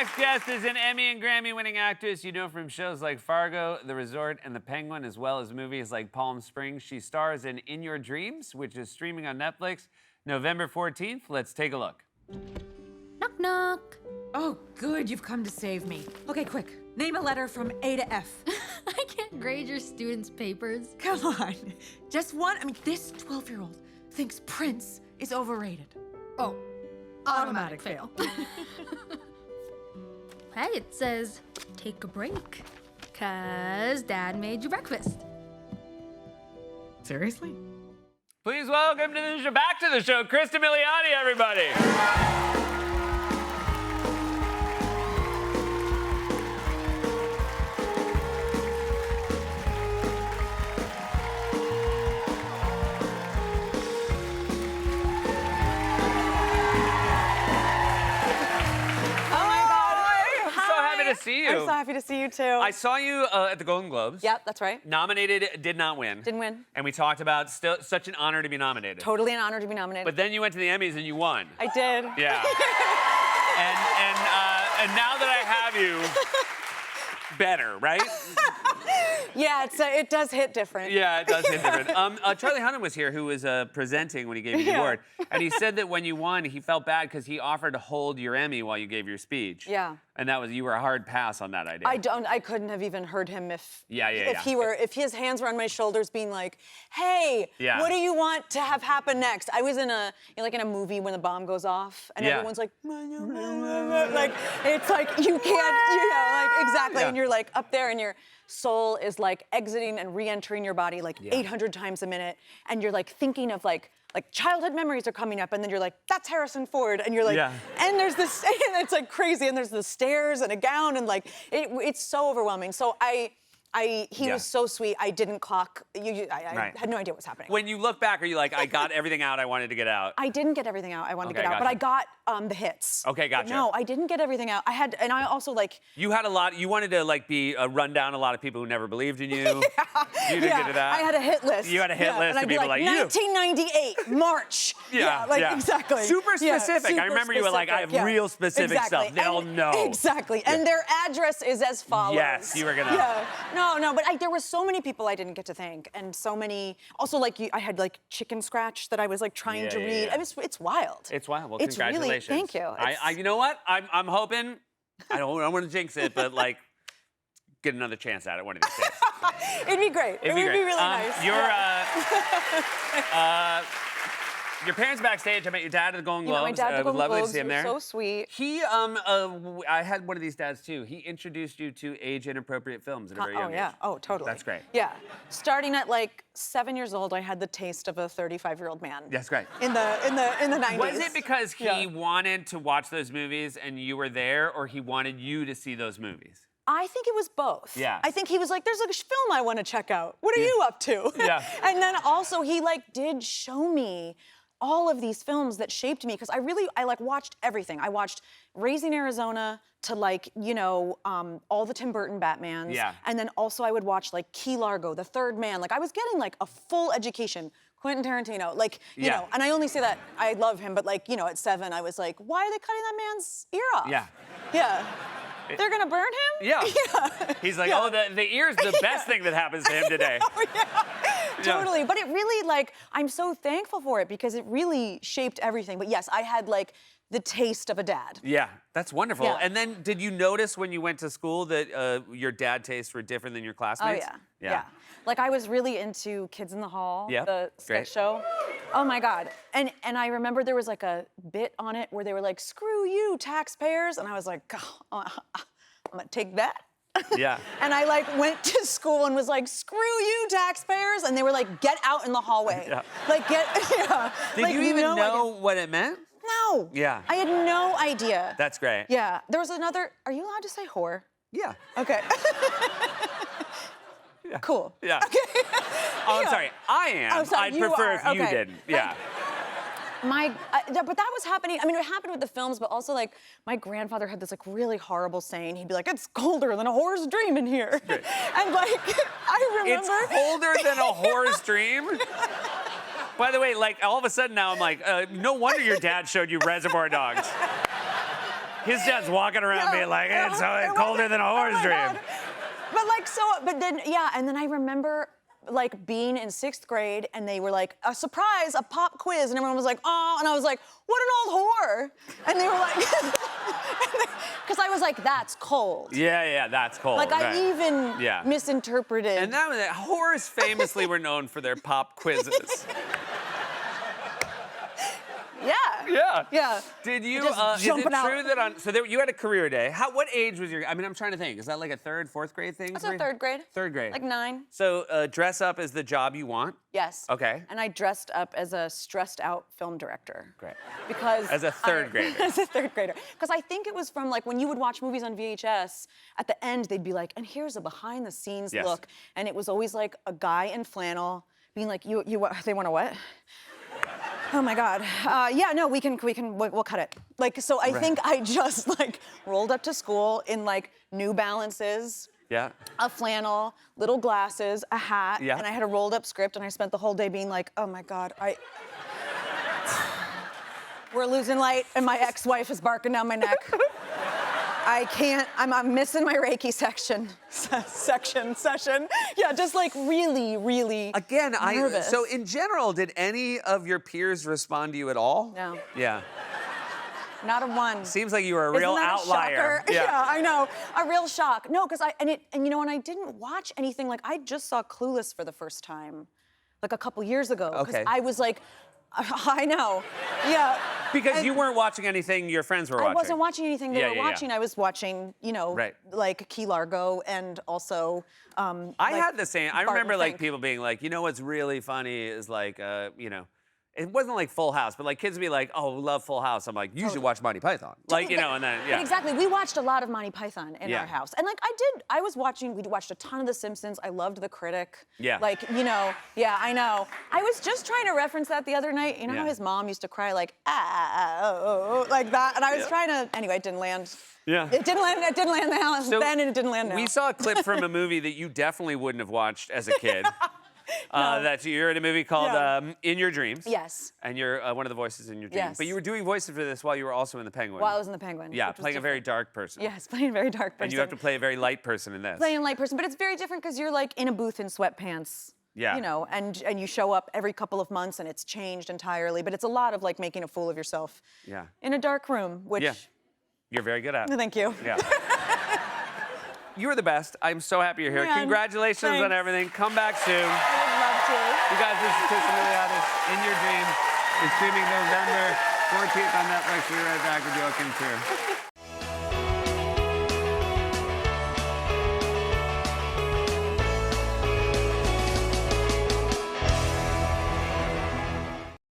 next guest is an Emmy and Grammy-winning actress you know from shows like Fargo, The Resort, and The Penguin, as well as movies like Palm Springs. She stars in Your Dreams, which is streaming on Netflix November 14th. Let's take a look. Knock, knock. Oh, good, you've come to save me. Okay, quick. Name a letter from A to F. I can't grade your students' papers. Come on. Just one. I mean, this 12-year-old thinks Prince is overrated. Oh, Automatic fail. hey, it says take a break. 'Cause Dad made you breakfast. Seriously? Please welcome to the show, back to the show, Krista Milioti, everybody. To see you. I'm so happy to see you too. I saw you at the Golden Globes. Yep, that's right. Nominated, did not win. Didn't win. And we talked about still such an honor to be nominated. Totally an honor to be nominated. But then you went to the Emmys and you won. I did. Yeah. and now that I have you, better, right? Yeah, it does hit different. Yeah, it does hit different. Charlie Hunnam was here, who was presenting when he gave you the award, and he said that when you won, he felt bad because he offered to hold your Emmy while you gave your speech. Yeah. And you were a hard pass on that idea. I couldn't have even heard him if if his hands were on my shoulders being like, hey, what do you want to have happen next? I was in a movie when the bomb goes off and everyone's like, like, it's like you can't, like exactly. And you're like up there and your soul is like exiting and re-entering your body like 800 times a minute. And you're like thinking of like childhood memories are coming up, and then you're like, that's Harrison Ford, and you're like, and there's this, and it's like crazy, and there's the stairs and a gown, and like, it's so overwhelming. So he was so sweet. I didn't clock. I had no idea what was happening. When you look back, are you like, I got everything out I wanted to get out? I didn't get everything out I wanted to get out, but I got the hits. Okay, gotcha. But no, I didn't get everything out. And I also like. You had a lot. You wanted to like run down a lot of people who never believed in you. You didn't get to that. I had a hit list. You had a hit list of people like you. 1998 March. Exactly. Super specific. I remember you were like, I have real specific stuff. They'll know. Exactly. And their address is as follows. Yes, you were gonna. Yeah. No, but there was so many people I didn't get to thank, and so many. Also, like I had like Chicken Scratch that I was like trying to read. I mean, it's wild. It's wild. Well, it's congratulations. Really, thank you. You know what? I'm hoping. I don't want to jinx it, but like, get another chance at it one of these days. It'd be great. It would be really nice. Your parents backstage. I met your dad at the Golden Globes. My dad at the Golden lovely Globes. to see him there. So sweet. He, I had one of these dads too. He introduced you to age-inappropriate films at a very young age. Oh, totally. That's great. Yeah. Starting at like 7 years old, I had the taste of a 35-year-old man. That's great. In the 90s. Was it because he wanted to watch those movies and you were there, or he wanted you to see those movies? I think it was both. Yeah. I think he was like, there's a film I want to check out. What are you up to? Yeah. And then also he like did show me all of these films that shaped me, because I like watched everything. I watched Raising Arizona to like, all the Tim Burton Batmans. Yeah. And then also I would watch like Key Largo, The Third Man. Like I was getting like a full education. Quentin Tarantino, like, you know, and I only say that, I love him, but like, at 7, I was like, why are they cutting that man's ear off? Yeah. Yeah. They're gonna burn him? Yeah. He's like, oh, the ear's the best thing that happens to him today. Totally. But it really, like, I'm so thankful for it because it really shaped everything. But yes, I had like the taste of a dad. Yeah, that's wonderful. Yeah. And then did you notice when you went to school that your dad tastes were different than your classmates? Oh, yeah. Like I was really into Kids in the Hall, the sketch show. Oh my God. And I remember there was like a bit on it where they were like, screw you, taxpayers. And I was like, I'm gonna take that. Yeah. And I like went to school and was like, screw you, taxpayers. And they were like, get out in the hallway. Yeah. Like get, Did you even know what it meant? No. Yeah. I had no idea. That's great. Yeah. There was another, are you allowed to say whore? Yeah. Okay. Yeah. Cool. Yeah. Okay. Oh, I'm sorry. I am. Oh, sorry, I'd prefer if you okay. didn't. Yeah. But that was happening. I mean, it happened with the films, but also like my grandfather had this like really horrible saying. He'd be like, "It's colder than a whore's dream in here," and like I remember. It's colder than a whore's dream. By the way, like all of a sudden now I'm like, no wonder your dad showed you Reservoir Dogs. His dad's walking around being like, it's colder than a horse dream. God. But like, but then, and then I remember like being in 6th grade and they were like, a surprise, a pop quiz. And everyone was like, oh, and I was like, what an old whore. And they were like, because I was like, that's cold. Yeah, that's cold. Like I even misinterpreted. And whores famously were known for their pop quizzes. Yeah. Did you? Is it true that you had a career day? What age was your? I mean, I'm trying to think. Is that like a 3rd, 4th grade thing? That's a 3rd grade. 3rd grade. Like 9. So dress up as the job you want. Yes. Okay. And I dressed up as a stressed out film director. Great. Because as a 3rd grader. As a 3rd grader. Because I think it was from like when you would watch movies on VHS, at the end they'd be like, and here's a behind the scenes look. And it was always like a guy in flannel being like, they want to what? Oh my God. We'll cut it. Like, so I think I just like rolled up to school in like New Balances. Yeah. A flannel, little glasses, a hat, and I had a rolled up script and I spent the whole day being like, oh my God, we're losing light and my ex-wife is barking down my neck. I can't, I'm missing my Reiki session. Yeah, just like really, really nervous. So in general, did any of your peers respond to you at all? No. Yeah. Not a one. Seems like you were a real outlier. Yeah, I know. A real shock. No, because I didn't watch anything. Like I just saw Clueless for the first time, like a couple years ago. Okay. I was like, I know. Yeah. Because you weren't watching anything your friends were watching. I wasn't watching anything they were watching. I was watching, like Key Largo and also. I had the same. I remember like people being like, what's really funny is like, it wasn't like Full House, but like kids would be like, oh, we love Full House. I'm like, you should watch Monty Python. Like, and then, But exactly. We watched a lot of Monty Python in our house. And like we watched a ton of The Simpsons. I loved The Critic. Yeah. Like, I know. I was just trying to reference that the other night. You know how his mom used to cry like, like that? And I was trying to, anyway, it didn't land. Yeah. It didn't land then and it didn't land now. We saw a clip from a movie that you definitely wouldn't have watched as a kid. That you're in a movie called In Your Dreams. Yes. And you're one of the voices in your dreams. Yes. But you were doing voices for this while you were also in The Penguin. While I was in The Penguin. Yeah, playing a very dark person. Yes, playing a very dark person. And you have to play a very light person in this. Playing a light person, but it's very different because you're like in a booth in sweatpants. Yeah. And you show up every couple of months and it's changed entirely. But it's a lot of like making a fool of yourself. Yeah. In a dark room, which. Yeah. You're very good at. Thank you. Yeah. You are the best. I'm so happy you're here. Man, Congratulations on everything. Come back soon. I would love to. You guys, this is Tristan Miliatis, In Your Dreams. It's streaming November 14th on Netflix. We'll be right back with Joachim Trier.